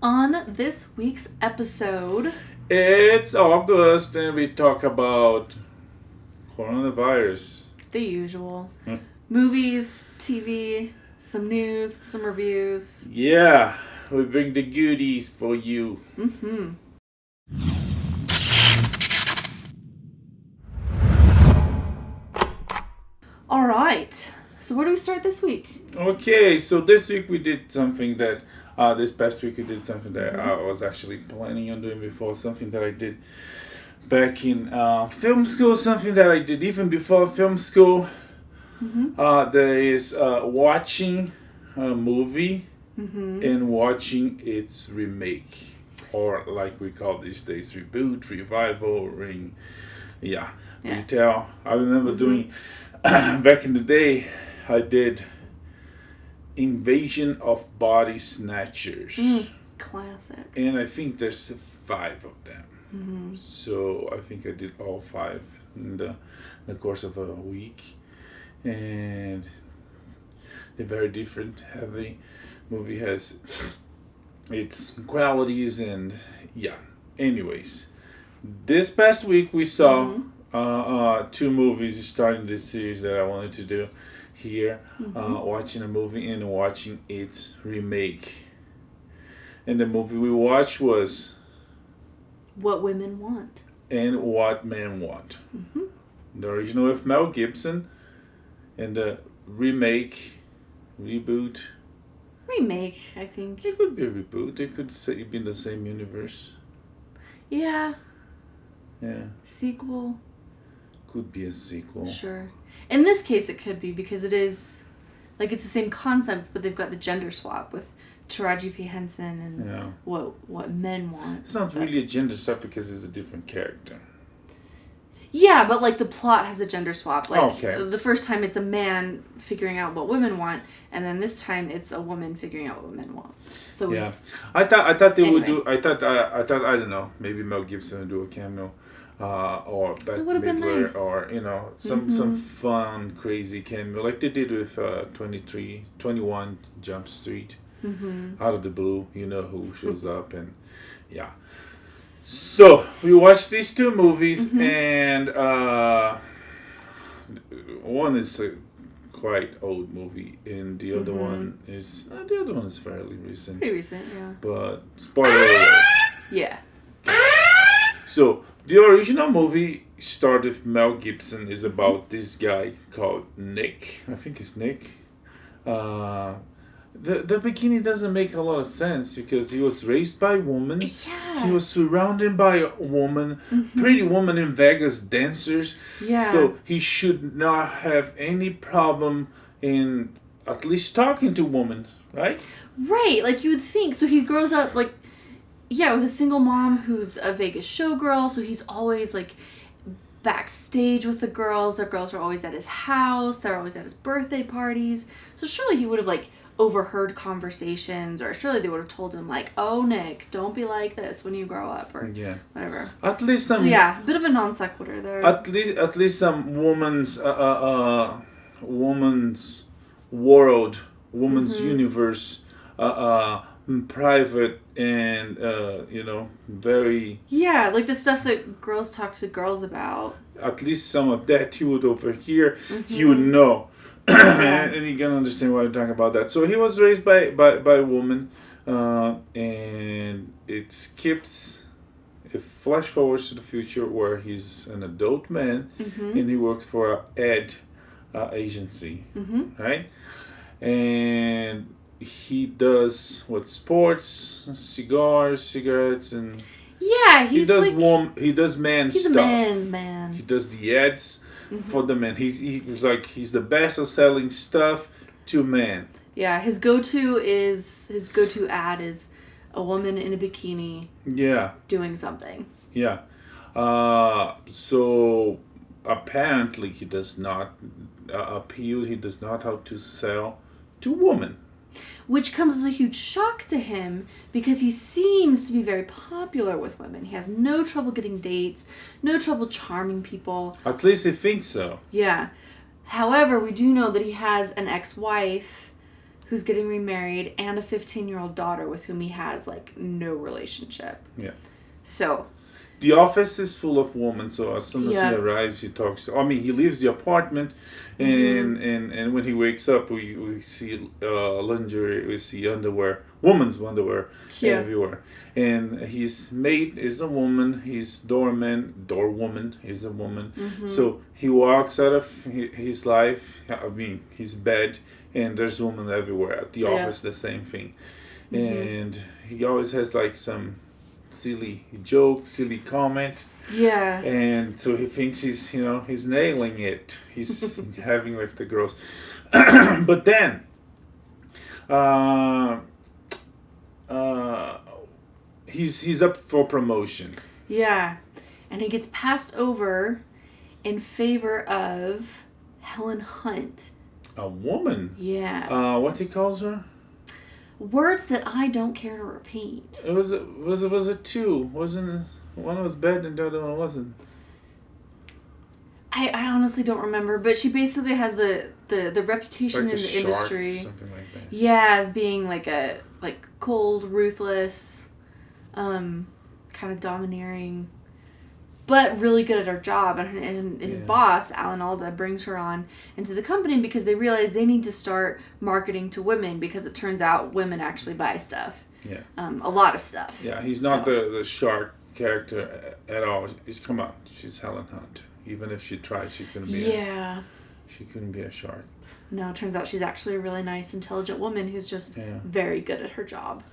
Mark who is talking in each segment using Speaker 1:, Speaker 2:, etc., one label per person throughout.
Speaker 1: On this week's episode,
Speaker 2: It's August and we talk about coronavirus.
Speaker 1: the usual. Movies, TV, some news, some reviews.
Speaker 2: Yeah, we bring the goodies for you.
Speaker 1: Mm-hmm. All right. So where do we start this week?
Speaker 2: Okay, so this week we did something that, this past week we did something that I was actually planning on doing before, something that I did back in film school, something that I did even before film school. There is watching a movie and watching its remake, or like we call these days, reboot, revival, retell. I remember doing, back in the day, I did Invasion of Body Snatchers.
Speaker 1: Classic.
Speaker 2: And I think there's 5 of them. So I think I did all 5 in the course of a week. And they're very different. Every movie has its qualities and Anyways, this past week we saw 2 movies starting this series that I wanted to do here. Watching a movie and watching its remake. And the movie we watched was
Speaker 1: What Women Want.
Speaker 2: And What Men Want. The original with Mel Gibson and the reboot.
Speaker 1: Remake, I think.
Speaker 2: It could be a reboot. It could be in the same universe.
Speaker 1: Yeah.
Speaker 2: Yeah.
Speaker 1: Sequel.
Speaker 2: Could be a sequel.
Speaker 1: Sure. In this case, it could be because it is, like, it's the same concept, but they've got the gender swap with Taraji P. Henson and what men want.
Speaker 2: It's not really a gender swap because it's a different character.
Speaker 1: Yeah, but, like, the plot has a gender swap. Like,
Speaker 2: Okay.
Speaker 1: The first time it's a man figuring out what women want, and then this time it's a woman figuring out what men want. So
Speaker 2: yeah, I thought they would
Speaker 1: Anyway.
Speaker 2: do. I thought I don't know. Maybe Mel Gibson would do a cameo, or Bette
Speaker 1: would have been
Speaker 2: Midler,
Speaker 1: nice.
Speaker 2: or some fun crazy cameo like they did with 21 Jump Street. Out of the blue, you know who shows up, and So we watched these 2 movies, and one is a quite old movie, and the other one is fairly recent.
Speaker 1: Pretty recent, yeah.
Speaker 2: But spoiler alert.
Speaker 1: Yeah.
Speaker 2: So the original movie starred with Mel Gibson is about this guy called Nick. I think it's Nick. The beginning doesn't make a lot of sense because he was raised by a woman.
Speaker 1: Yeah.
Speaker 2: He was surrounded by a woman, pretty woman in Vegas dancers.
Speaker 1: Yeah.
Speaker 2: So he should not have any problem in at least talking to women, right?
Speaker 1: Right, like you would think. So he grows up, like, with a single mom who's a Vegas showgirl, so he's always, like, backstage with the girls. The girls are always at his house. They're always at his birthday parties. So surely he would have, like, overheard conversations, or surely they would have told him, like, oh, Nick, don't be like this when you grow up, or whatever.
Speaker 2: At least some.
Speaker 1: So yeah, a bit of a non sequitur there.
Speaker 2: At least some woman's world, woman's universe, private and very.
Speaker 1: Yeah, like the stuff that girls talk to girls about.
Speaker 2: At least some of that he would overhear. He would know. And you can understand why I'm talking about that. So he was raised by a woman, and it skips. It flash forwards to the future where he's an adult man, and he works for an ad agency, right? And he does sports, cigars, cigarettes, and
Speaker 1: He's
Speaker 2: he does man
Speaker 1: he's
Speaker 2: stuff.
Speaker 1: a man's man.
Speaker 2: He does the ads for the men. He's the best at selling stuff to men.
Speaker 1: Yeah, his go-to ad is a woman in a bikini.
Speaker 2: Yeah.
Speaker 1: Doing something.
Speaker 2: Yeah. So apparently he does not appeal. He does not how to sell to women.
Speaker 1: Which comes as a huge shock to him because he seems to be very popular with women. He has no trouble getting dates, no trouble charming people.
Speaker 2: At least he thinks so.
Speaker 1: Yeah. However, we do know that he has an ex-wife who's getting remarried and a 15-year-old daughter with whom he has like no relationship.
Speaker 2: Yeah.
Speaker 1: So.
Speaker 2: The office is full of women, so as soon as
Speaker 1: Yeah.
Speaker 2: he arrives, he talks to... I mean, he leaves the apartment, and when he wakes up, we see lingerie, we see underwear, women's underwear everywhere. And his mate is a woman, his doorwoman is a woman. So he walks out of his life, I mean, his bed, and there's women everywhere. At the office, the same thing. And he always has like some silly joke, silly comment.
Speaker 1: Yeah.
Speaker 2: And so he thinks he's nailing it. He's having with the girls. But then he's up for promotion.
Speaker 1: Yeah. And he gets passed over in favor of Helen Hunt.
Speaker 2: A woman.
Speaker 1: Yeah.
Speaker 2: What he calls her?
Speaker 1: Words that I don't care to repeat.
Speaker 2: It was a two. Wasn't one was bad and the other one wasn't.
Speaker 1: I honestly don't remember, but she basically has the reputation
Speaker 2: Like
Speaker 1: in the
Speaker 2: shark,
Speaker 1: industry.
Speaker 2: something like that.
Speaker 1: Yeah, as being like cold, ruthless, kind of domineering, but really good at her job. And his boss, Alan Alda, brings her on into the company because they realize they need to start marketing to women because it turns out women actually buy stuff.
Speaker 2: Yeah.
Speaker 1: A lot of stuff.
Speaker 2: Yeah, he's not the shark character at all. Come on, she's Helen Hunt. Even if she tried, she couldn't be. She couldn't be a shark.
Speaker 1: No, it turns out she's actually a really nice, intelligent woman who's just very good at her job.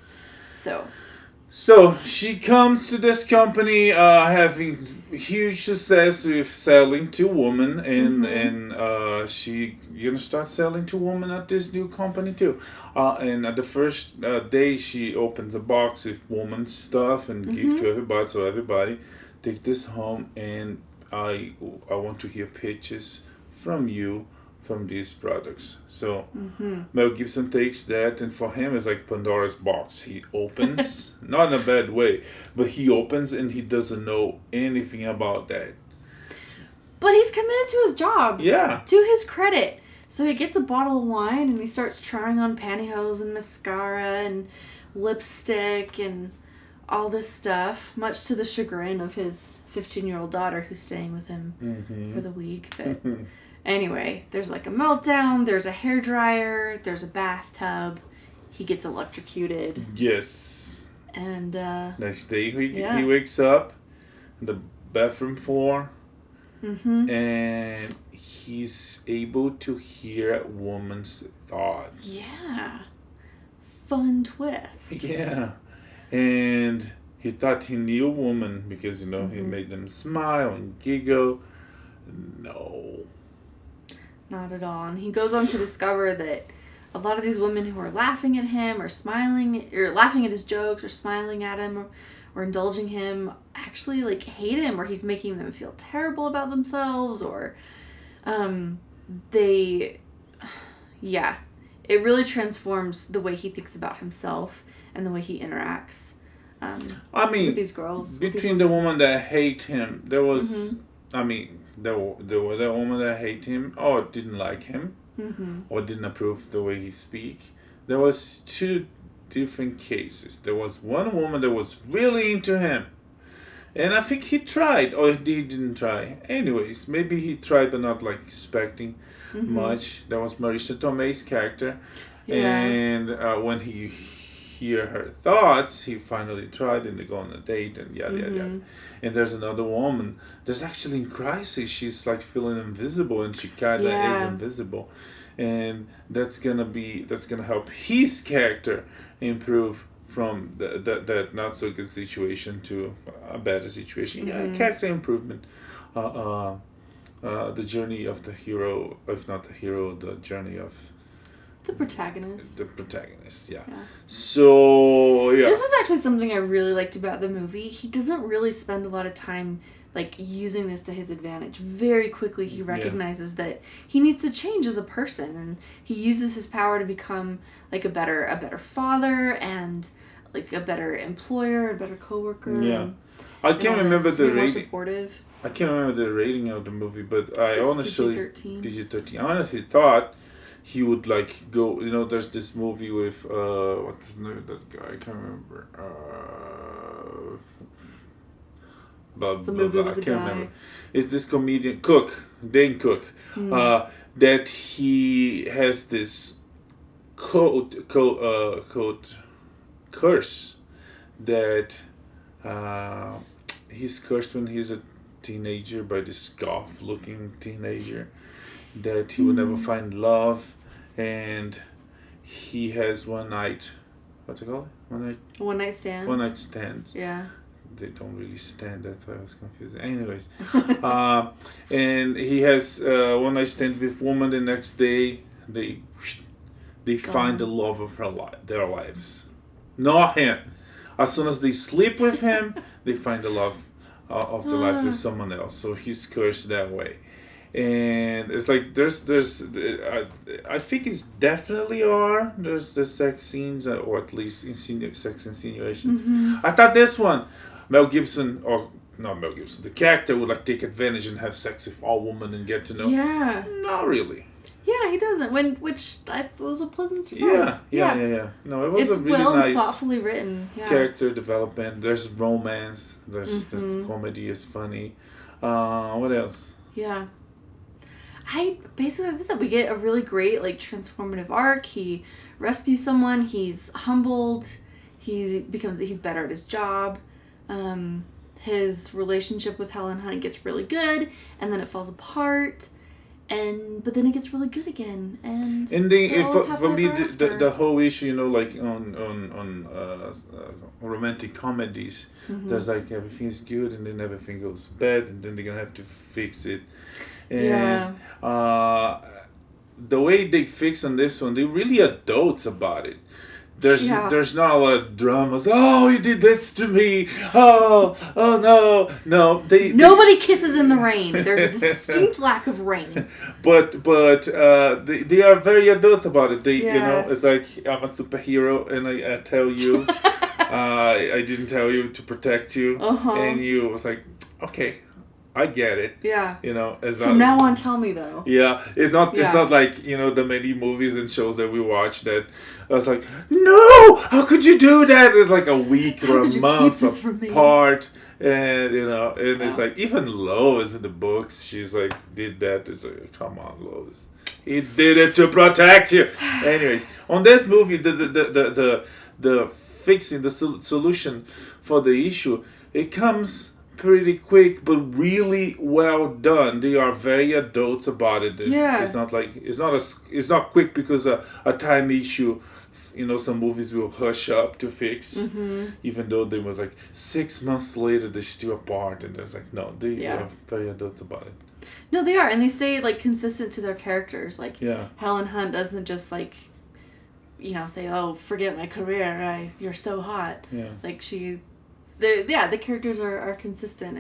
Speaker 1: So
Speaker 2: she comes to this company having huge success with selling to women, and she gonna start selling to women at this new company too. And at the first day, she opens a box with women's stuff and give to everybody. So everybody take this home, and I want to hear pitches from you from these products. So Mel Gibson takes that, and for him it's like Pandora's box. He opens, not in a bad way, but he opens and he doesn't know anything about that.
Speaker 1: But he's committed to his job.
Speaker 2: Yeah.
Speaker 1: To his credit. So he gets a bottle of wine and he starts trying on pantyhose and mascara and lipstick and all this stuff, much to the chagrin of his 15-year-old daughter who's staying with him for the week. But anyway, there's like a meltdown, there's a hairdryer, there's a bathtub. He gets electrocuted.
Speaker 2: Yes.
Speaker 1: And
Speaker 2: next day he wakes up on the bathroom floor, and he's able to hear a woman's thoughts.
Speaker 1: Yeah. Fun twist.
Speaker 2: Yeah. And he thought he knew a woman because, he made them smile and giggle. No.
Speaker 1: Not at all. And he goes on to discover that a lot of these women who are laughing at him or smiling, or laughing at his jokes or smiling at him or indulging him, actually like hate him, or he's making them feel terrible about themselves, or it really transforms the way he thinks about himself and the way he interacts with these girls.
Speaker 2: Between the woman that hate him, there was, there were the woman that hate him or didn't like him or didn't approve the way he speak. There was two different cases. There was one woman that was really into him, and I think he tried, or he didn't try. Anyways, maybe he tried but not like expecting much. That was Marisa Tomei's character. And when he hear her thoughts, he finally tried, and they go on a date, and yada. And there's another woman that's actually in crisis. She's like feeling invisible, and she kind of is invisible, and that's gonna help his character improve from that not so good situation to a better situation. Character improvement. The journey of the hero, if not the hero, the journey of
Speaker 1: the protagonist.
Speaker 2: So,
Speaker 1: this was actually something I really liked about the movie. He doesn't really spend a lot of time like using this to his advantage. Very quickly he recognizes that he needs to change as a person, and he uses his power to become like a better father, and like a better employer, a better coworker.
Speaker 2: Yeah. I can't remember the rating.
Speaker 1: Supportive.
Speaker 2: I can't remember the rating of the movie, but I honestly
Speaker 1: PG-13.
Speaker 2: PG-13. I honestly thought he would like go. You know, there's this movie with what's the name of that guy? I can't remember. Blah,
Speaker 1: It's a
Speaker 2: blah,
Speaker 1: movie
Speaker 2: blah. I
Speaker 1: with a
Speaker 2: can't
Speaker 1: guy.
Speaker 2: remember. It's this comedian Dane Cook, that he has this code curse that he's cursed when he's a teenager by this goth-looking teenager, that he will never find love, and he has one night. What's it called?
Speaker 1: One night stand.
Speaker 2: One night stands.
Speaker 1: Yeah.
Speaker 2: They don't really stand. That's why I was confused. Anyways, and he has one night stand with woman. The next day, they find the love of their lives. Not him. As soon as they sleep with him, they find the love of the life with someone else. So he's cursed that way. And it's like there's I think it's definitely R. There's the sex scenes, or at least sex insinuations. I thought this one, Mel Gibson, or not Mel Gibson, the character would like take advantage and have sex with all women and get to know.
Speaker 1: Yeah.
Speaker 2: Not really.
Speaker 1: Yeah, he doesn't. Which I thought was a pleasant surprise.
Speaker 2: Yeah. No, it was a really nice,
Speaker 1: thoughtfully written. Yeah.
Speaker 2: Character development. There's romance. There's comedy is funny. What else?
Speaker 1: Yeah. We get a really great like transformative arc. He rescues someone. He's humbled. He's better at his job. His relationship with Helen Hunt gets really good, and then it falls apart. But then it gets really good again, and
Speaker 2: for me the whole issue, you know, like on romantic comedies, there's like everything's good and then everything goes bad and then they're gonna have to fix it, and the way they fix on this one, they're really adults about it. There's not a lot of dramas. Oh, you did this to me. Oh no.
Speaker 1: Nobody kisses in the rain. There's a distinct lack of rain.
Speaker 2: But they are very adults about it. You know, it's like, I'm a superhero and I tell you, I didn't tell you to protect you, and you was like, okay, I get it.
Speaker 1: Yeah.
Speaker 2: You know,
Speaker 1: from now on, tell me though.
Speaker 2: Yeah, it's not like, you know, the many movies and shows that we watch that I was like, no, how could you do that? It's like a week or a month apart, and you know, and it's like even Lois in the books, she's like did that. It's like, come on, Lois, he did it to protect you. Anyways, on this movie, the fixing the solution for the issue, it comes pretty quick, but really well done. They are very adults about it. It's not like it's not quick because a time issue. You know, some movies will hush up to fix, even though they was like 6 months later they're still apart, and there's like no, they are very adults about it.
Speaker 1: No, they are, and they stay like consistent to their characters. Like Helen Hunt doesn't just like, you know, say, "Oh, forget my career. You're so hot." Yeah. Like the characters are consistent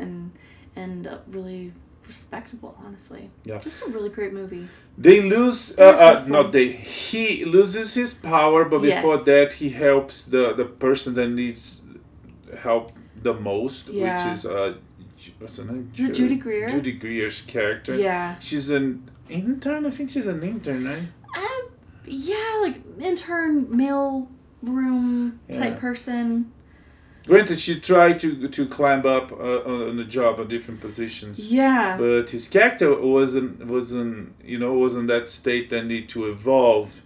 Speaker 1: and really respectable, honestly. Yeah. Just a really great movie.
Speaker 2: They lose he loses his power, but before that he helps the person that needs help the most, which is what's her name?
Speaker 1: Judy Greer.
Speaker 2: Judy Greer's character.
Speaker 1: Yeah.
Speaker 2: She's an intern, I think she's an intern, right?
Speaker 1: Like intern mail room type person.
Speaker 2: Granted, she tried to climb up on the job at different positions.
Speaker 1: Yeah.
Speaker 2: But his character wasn't that state that need to evolve,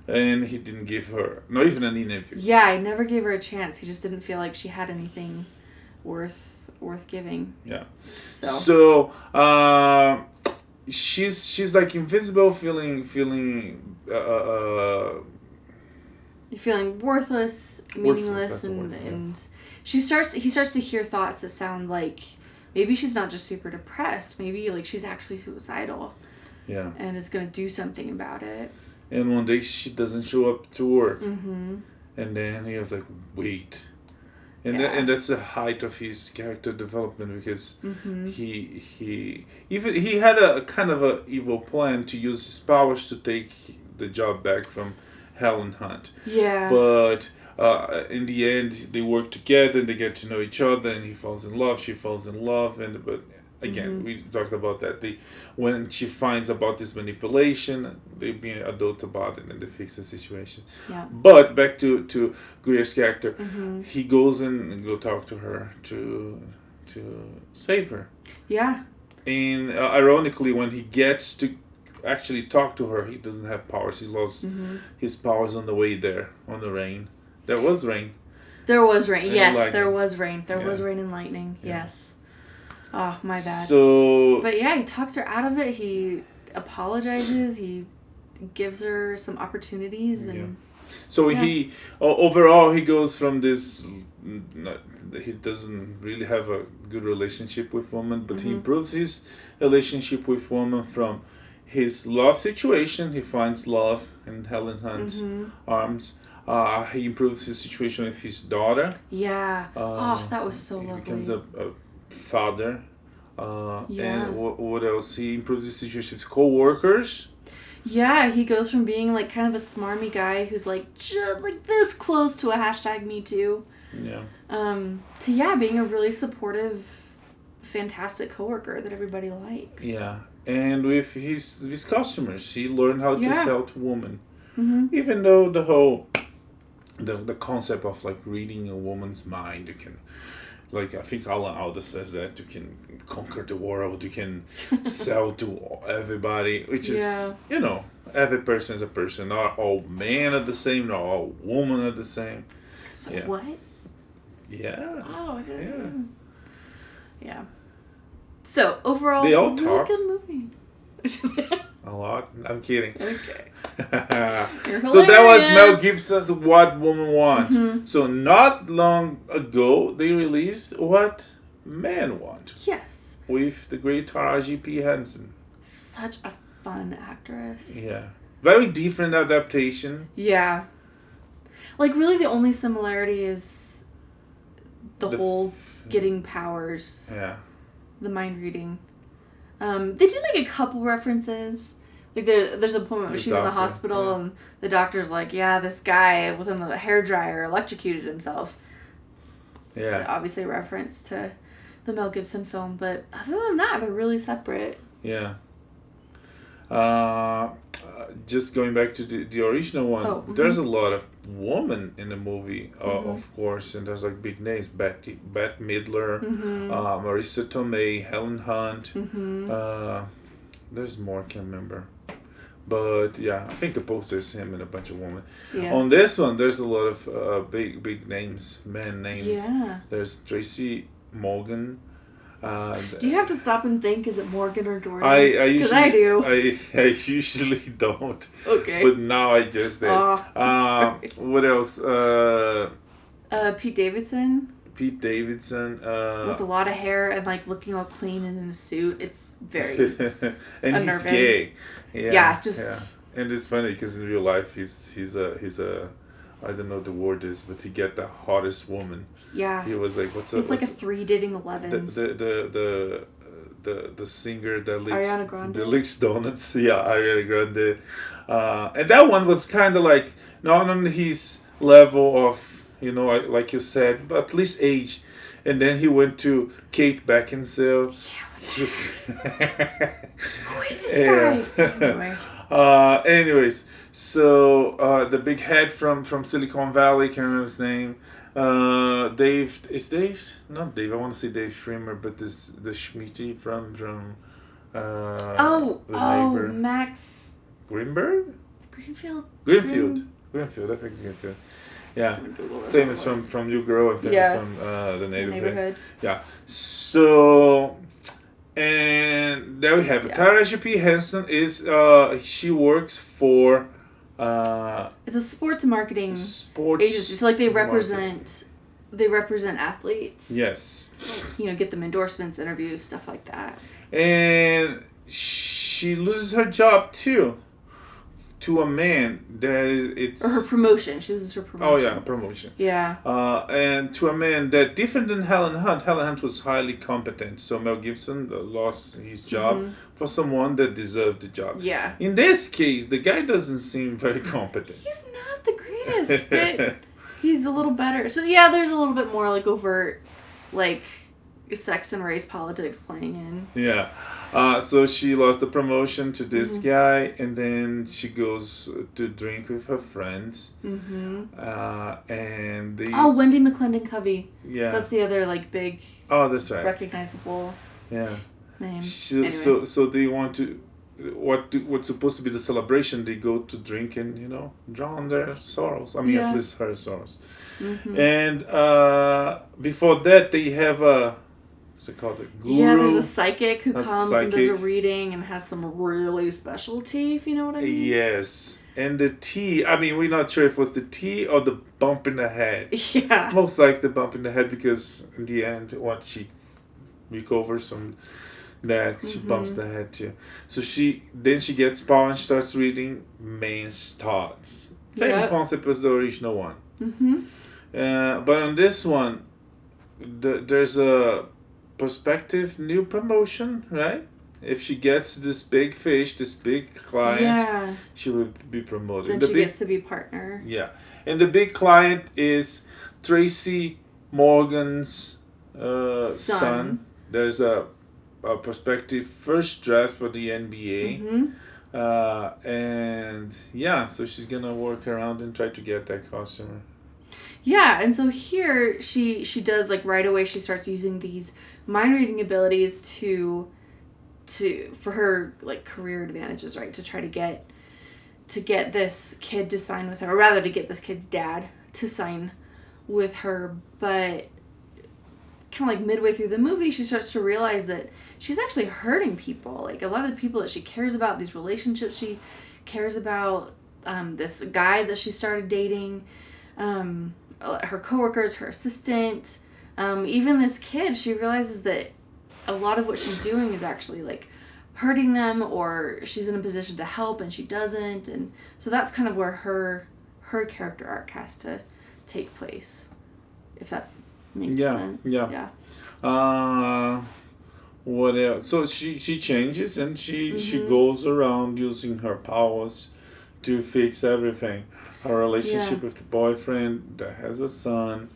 Speaker 2: and he didn't give her not even an interview.
Speaker 1: Yeah, I never gave her a chance. He just didn't feel like she had anything worth giving.
Speaker 2: Yeah. So she's like invisible, feeling
Speaker 1: You're feeling worthless, meaningless, and he starts to hear thoughts that sound like maybe she's not just super depressed, maybe like she's actually suicidal. Yeah. And is gonna do something about it.
Speaker 2: And one day she doesn't show up to work. And then he was like, wait. And that's the height of his character development, because he had a kind of a evil plan to use his powers to take the job back from Helen Hunt. Yeah. But in the end, they work together and they get to know each other, and he falls in love, she falls in love, but Again, we talked about that. When she finds about this manipulation, they be adult about it and they fix the situation.
Speaker 1: Yeah.
Speaker 2: But back to Greer's character, he goes in and go talk to her to save her.
Speaker 1: Yeah.
Speaker 2: And ironically, when he gets to actually talk to her, he doesn't have powers. He lost his powers on the way there, on the rain. There was rain.
Speaker 1: There was rain.
Speaker 2: And
Speaker 1: Yes,
Speaker 2: lightning.
Speaker 1: there was rain. There was rain and lightning.
Speaker 2: Yeah.
Speaker 1: Yes. Oh, my bad.
Speaker 2: So...
Speaker 1: But yeah, he talks her out of it. He apologizes. He gives her some opportunities. And
Speaker 2: So he... Overall, he goes from this... He doesn't really have a good relationship with women, but he improves his relationship with women from his love situation. He finds love in Helen Hunt's arms. He improves his situation with his daughter.
Speaker 1: Yeah. That was so lovely.
Speaker 2: He becomes a father. And what else? He improves his situation with co-workers.
Speaker 1: Yeah, he goes from being like kind of a smarmy guy who's like just like this close to a #MeToo.
Speaker 2: Yeah.
Speaker 1: To being a really supportive, fantastic coworker that everybody likes.
Speaker 2: Yeah, and with his customers, he learned how to sell to women. Even though the whole the concept of like reading a woman's mind, you can, like I think Alan Alda says that you can conquer the world, you can sell to everybody, which is every person is a person. Not all men are the same, not all women are the same.
Speaker 1: So what?
Speaker 2: Yeah.
Speaker 1: Oh, yeah. So overall,
Speaker 2: they all talk.
Speaker 1: Good movie.
Speaker 2: A lot. I'm kidding.
Speaker 1: Okay.
Speaker 2: So that was Mel Gibson's What Women Want. So not long ago, they released What Men Want.
Speaker 1: Yes.
Speaker 2: With the great Taraji P. Henson.
Speaker 1: Such a fun actress.
Speaker 2: Yeah. Very different adaptation.
Speaker 1: Yeah. Like, really the only similarity is the whole getting powers.
Speaker 2: Yeah.
Speaker 1: The mind reading. They did make a couple references. Like there's a point where she's in the hospital and the doctor's like, yeah, this guy with a hairdryer electrocuted himself.
Speaker 2: Yeah.
Speaker 1: Obviously a reference to the Mel Gibson film, but other than that, they're really separate.
Speaker 2: Yeah. Just going back to the original one, there's a lot of women in the movie, of course, and there's like big names: Bette Midler, Marissa Tomei, Helen Hunt. There's more, I can't remember, but yeah, I think the poster is him and a bunch of women.
Speaker 1: Yeah.
Speaker 2: On this one, there's a lot of big names, men names.
Speaker 1: Yeah.
Speaker 2: There's Tracy Morgan.
Speaker 1: Do you have to stop and think, is it Morgan or Jordan?
Speaker 2: Because
Speaker 1: I do.
Speaker 2: I usually don't.
Speaker 1: Okay.
Speaker 2: But now I just did. What else?
Speaker 1: Pete Davidson.
Speaker 2: Pete Davidson.
Speaker 1: With a lot of hair and like looking all clean and in a suit. It's very
Speaker 2: and
Speaker 1: unnerving.
Speaker 2: He's gay.
Speaker 1: Yeah.
Speaker 2: And it's funny because in real life he's a I don't know what the word is, but he get the hottest woman. Yeah. He was like,
Speaker 1: It's like a 3 dating 11s.
Speaker 2: The singer that licks
Speaker 1: Ariana Grande.
Speaker 2: that licks donuts. Yeah, Ariana Grande. And that one was kind of like not on his level of, like you said, but at least age. And then he went to Kate Beckinsale.
Speaker 1: Yeah. Who is this guy? Anyway.
Speaker 2: Anyways, so the big head from Silicon Valley, can't remember his name. Dave, not Dave, I want to say Dave Schwimmer, but the Schmitty from the neighbor.
Speaker 1: Max
Speaker 2: Greenfield, I think it's Greenfield. Yeah, famous from You Grow and famous from the neighborhood. Yeah, so. And there we have it. Taraji P. Henson is she works for
Speaker 1: it's a sports marketing agency. So like they represent athletes.
Speaker 2: Yes.
Speaker 1: Get them endorsements, interviews, stuff like that.
Speaker 2: And she loses her job too. To a man
Speaker 1: or her promotion. She loses her promotion.
Speaker 2: Oh yeah, promotion.
Speaker 1: Yeah.
Speaker 2: And to a man that different than Helen Hunt. Helen Hunt was highly competent, so Mel Gibson lost his job for someone that deserved the job.
Speaker 1: Yeah.
Speaker 2: In this case, the guy doesn't seem very competent.
Speaker 1: He's not the greatest, but he's a little better. So yeah, there's a little bit more like overt, like sex and race politics playing in.
Speaker 2: Yeah. So she lost the promotion to this guy, and then she goes to drink with her friends. And they...
Speaker 1: Oh, Wendy McClendon Covey.
Speaker 2: Yeah.
Speaker 1: That's the other, like, big...
Speaker 2: Oh, that's right.
Speaker 1: Recognizable name.
Speaker 2: So they want to... What's supposed to be the celebration, they go to drink and, drown their sorrows. I mean, at least her sorrows. And before that, they have a... What's it called? A guru?
Speaker 1: Yeah, there's a psychic who comes and does a reading and has some really special tea, if you know what I mean.
Speaker 2: Yes. And the tea, I mean, we're not sure if it was the tea or the bump in the head.
Speaker 1: Yeah.
Speaker 2: Most like the bump in the head, because in the end, once she recovers from that, she bumps the head too. So she gets power and starts reading Main's thoughts. Same concept as the original one. But on this one, there's a prospective new promotion, right? If she gets this big fish, this big client, she will be promoted.
Speaker 1: Then she gets to be partner.
Speaker 2: Yeah. And the big client is Tracy Morgan's son. There's a prospective first draft for the NBA. And yeah, so she's going to work around and try to get that customer.
Speaker 1: Yeah, and so here she does, like, right away she starts using these mind reading abilities for her, like, career advantages, right? To try to get this kid to sign with her, or rather to get this kid's dad to sign with her. But kind of like midway through the movie, she starts to realize that she's actually hurting people. Like, a lot of the people that she cares about, these relationships she cares about, this guy that she started dating, her coworkers, her assistant, even this kid, she realizes that a lot of what she's doing is actually, like, hurting them, or she's in a position to help and she doesn't. And so that's kind of where her character arc has to take place, if that makes sense. Yeah.
Speaker 2: What else? So she changes, and she goes around using her powers to fix everything. Her relationship with the boyfriend that has a son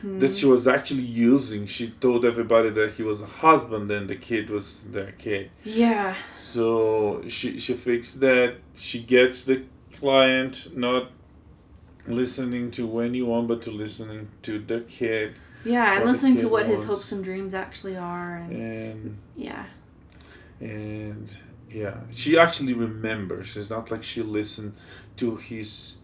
Speaker 2: that she was actually using. She told everybody that he was a husband and the kid was their kid.
Speaker 1: Yeah.
Speaker 2: So she fixed that. She gets the client not listening to anyone, but to listening to the kid.
Speaker 1: Yeah, and listening to what his hopes and dreams actually are.
Speaker 2: And
Speaker 1: yeah.
Speaker 2: And yeah, she actually remembers. It's not like she listened to his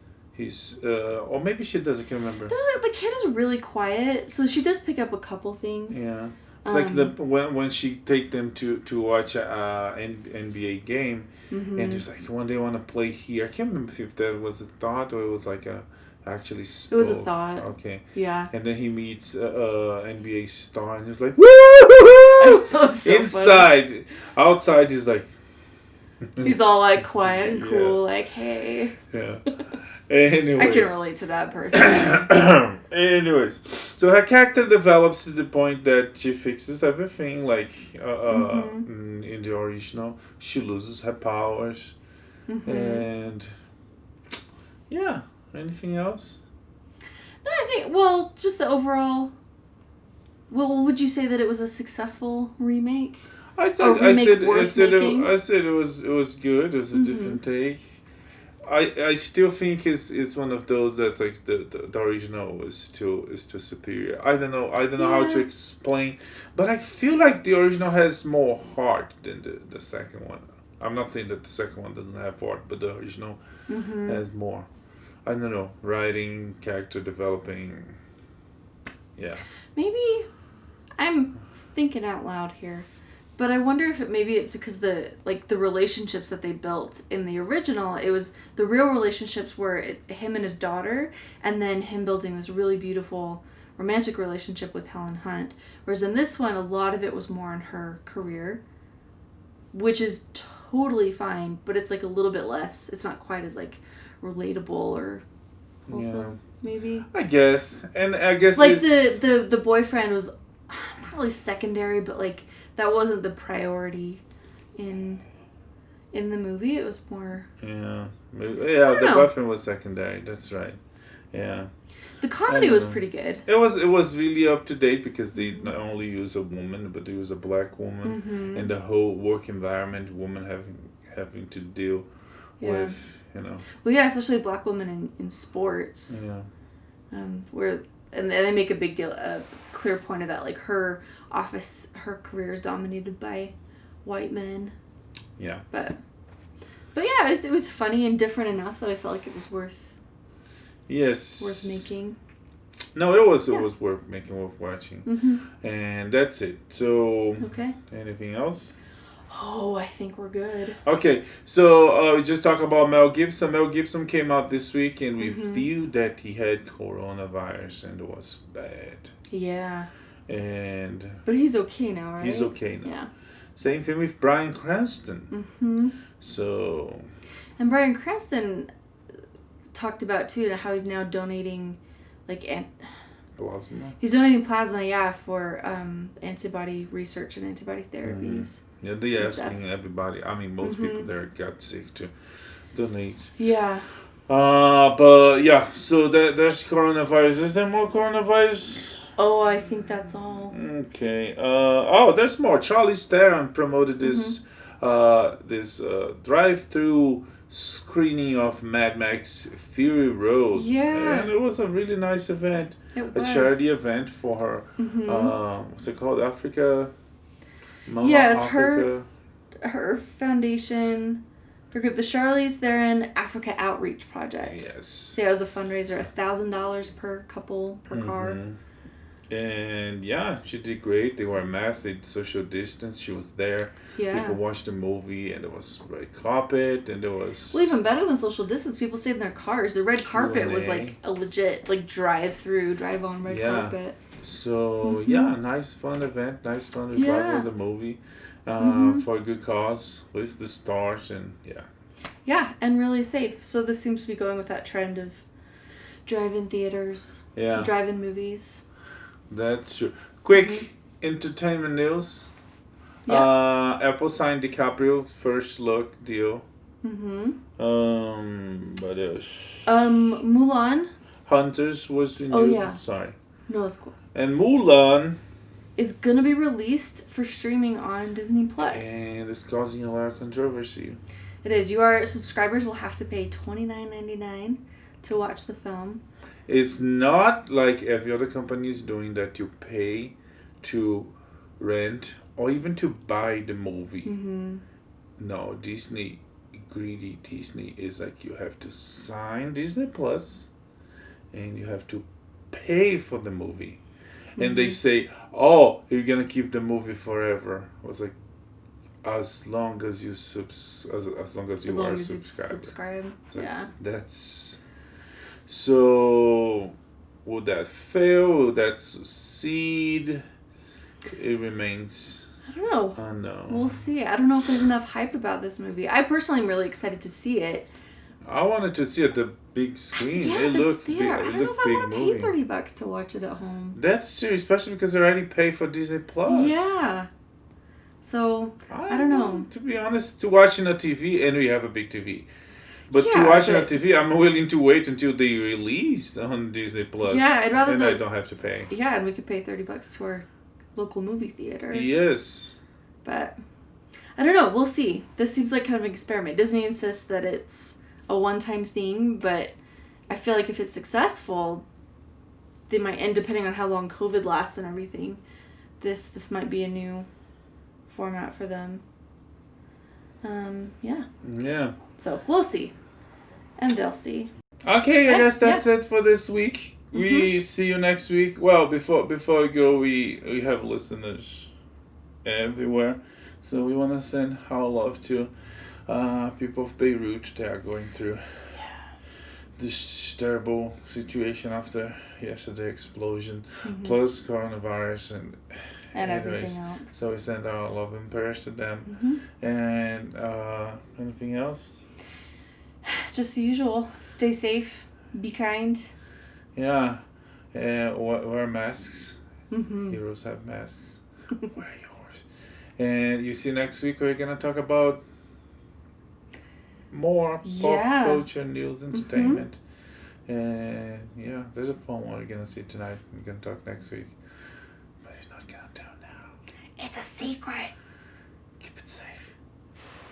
Speaker 2: or maybe she does. I can't remember.
Speaker 1: The kid is really quiet, so she does pick up a couple things.
Speaker 2: Yeah, it's like when she take them to watch a NBA game, and it's like one day I want to play here. I can't remember if that was a thought or it was like actually spoke.
Speaker 1: It was a thought.
Speaker 2: Okay.
Speaker 1: Yeah.
Speaker 2: And then he meets NBA star, and he's like, woo!
Speaker 1: So
Speaker 2: inside,
Speaker 1: funny.
Speaker 2: Outside he's like.
Speaker 1: He's all like quiet and cool, like, hey.
Speaker 2: Yeah. Anyways.
Speaker 1: I can relate to that person.
Speaker 2: Anyways, so her character develops to the point that she fixes everything. Like in the original, she loses her powers, and yeah. Anything else?
Speaker 1: No, I think just the overall. Well, would you say that it was a successful remake?
Speaker 2: I said it was good. It was a different take. I still think it's one of those that, like, the original is still superior. I don't know how to explain, but I feel like the original has more heart than the second one. I'm not saying that the second one doesn't have heart, but the original has more. I don't know, writing, character developing. Yeah. Maybe
Speaker 1: I'm thinking out loud here. But I wonder if it's because the relationships that they built in the original, it was the real relationships were him and his daughter, and then him building this really beautiful romantic relationship with Helen Hunt. Whereas in this one, a lot of it was more on her career, which is totally fine, but it's like a little bit less. It's not quite as like relatable or maybe.
Speaker 2: I guess. And I guess
Speaker 1: like the boyfriend was not really secondary, but like that wasn't the priority in the movie. It was more...
Speaker 2: Yeah. Yeah, the boyfriend was secondary. That's right. Yeah.
Speaker 1: The comedy was pretty good.
Speaker 2: It was really up to date because they not only use a woman, but they use a black woman, and the whole work environment, woman having to deal with, you know.
Speaker 1: Well, yeah, especially a black woman in sports.
Speaker 2: Yeah.
Speaker 1: And they make a big deal, a clear point of that, like her career is dominated by white men.
Speaker 2: Yeah.
Speaker 1: But yeah, it was funny and different enough that I felt like it was worth making.
Speaker 2: No, it was worth making, worth watching. And that's it. So,
Speaker 1: okay.
Speaker 2: Anything else?
Speaker 1: Oh, I think we're good.
Speaker 2: Okay, so we just talked about Mel Gibson. Mel Gibson came out this week and revealed that he had coronavirus and it was bad.
Speaker 1: Yeah.
Speaker 2: But
Speaker 1: he's okay now, right?
Speaker 2: He's okay now.
Speaker 1: Yeah.
Speaker 2: Same thing with Bryan Cranston. So.
Speaker 1: And Bryan Cranston talked about too how he's now donating, like
Speaker 2: plasma.
Speaker 1: He's donating plasma, yeah, for antibody research and antibody therapies.
Speaker 2: Yeah, they're asking everybody. I mean, most people there got sick to donate.
Speaker 1: Yeah.
Speaker 2: But yeah, so there's coronavirus. Is there more coronavirus?
Speaker 1: Oh, I think that's all.
Speaker 2: Okay. There's more. Charlize Theron promoted this drive-through screening of Mad Max Fury Road.
Speaker 1: Yeah.
Speaker 2: And it was a really nice event.
Speaker 1: It was.
Speaker 2: A charity event for her. What's it called? Africa?
Speaker 1: It's Africa. her foundation, her group, the Charlize Theron Africa Outreach Project.
Speaker 2: Yes.
Speaker 1: So yeah, it was a fundraiser, $1,000 per couple, per car.
Speaker 2: And yeah, she did great. They were masked, they social distance. She was there.
Speaker 1: Yeah.
Speaker 2: People watched the movie, and there was red carpet, and there was.
Speaker 1: Well, even better than social distance, people stayed in their cars. The red carpet was like a legit drive-on red carpet.
Speaker 2: So nice fun event, nice fun revival of the movie, for a good cause with the stars and
Speaker 1: Yeah, and really safe. So this seems to be going with that trend of drive-in theaters, drive-in movies.
Speaker 2: That's true. Quick entertainment news.
Speaker 1: Yeah.
Speaker 2: Apple signed DiCaprio first look deal. What else?
Speaker 1: Mulan.
Speaker 2: Hunters was renewed.
Speaker 1: Oh yeah.
Speaker 2: Sorry.
Speaker 1: No, that's cool.
Speaker 2: And Mulan
Speaker 1: is gonna be released for streaming on Disney Plus.
Speaker 2: And it's causing a lot of controversy.
Speaker 1: It is. Your subscribers will have to pay $29.99 to watch the film.
Speaker 2: It's not like every other company is doing that you pay to rent or even to buy the movie. No, Disney, greedy Disney is like you have to sign Disney Plus and you have to pay for the movie. And they say, oh, you're going to keep the movie forever. I was like, as long as you are subscribed.
Speaker 1: Yeah.
Speaker 2: That's... So, would that fail? Would that succeed? It remains
Speaker 1: I don't know.
Speaker 2: unknown.
Speaker 1: We'll see. I don't know if there's enough hype about this movie. I personally am really excited to see it.
Speaker 2: I wanted to see it at the big screen.
Speaker 1: Yeah,
Speaker 2: It looked big.
Speaker 1: I don't know if I want to pay $30 to watch it at home.
Speaker 2: That's true, especially because I already paid for Disney Plus.
Speaker 1: Yeah. So, I don't know.
Speaker 2: To be honest, to watch on a TV, and we have a big TV. But to
Speaker 1: Yeah,
Speaker 2: watch on a TV, I'm willing to wait until they release on Disney Plus.
Speaker 1: Yeah, I'd rather
Speaker 2: and I don't have to pay.
Speaker 1: Yeah, and we could pay $30 to our local movie theater.
Speaker 2: Yes.
Speaker 1: But I don't know. We'll see. This seems like kind of an experiment. Disney insists that it's a one-time thing, but I feel like if it's successful, they might end, depending on how long COVID lasts and everything, this might be a new format for them. Yeah. So we'll see. And they'll see.
Speaker 2: Okay, I guess that's it for this week. We see you next week. Well, before we go, we have listeners everywhere. So we want to send our love to people of Beirut. They are going through this terrible situation after yesterday's explosion, plus coronavirus and
Speaker 1: everything else.
Speaker 2: So we send our love and prayers to them. And anything else?
Speaker 1: Just the usual. Stay safe. Be kind.
Speaker 2: Yeah. Wear masks. Heroes have masks. Wear yours. And you see next week we're going to talk about more pop culture, news, entertainment. And yeah, there's a fun one we're gonna see tonight. We're gonna talk next week. But it's not gonna tell now.
Speaker 1: It's a secret.
Speaker 2: Keep it safe.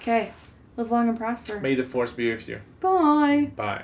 Speaker 1: Okay. Live long and prosper.
Speaker 2: May the force be with you.
Speaker 1: Bye.
Speaker 2: Bye.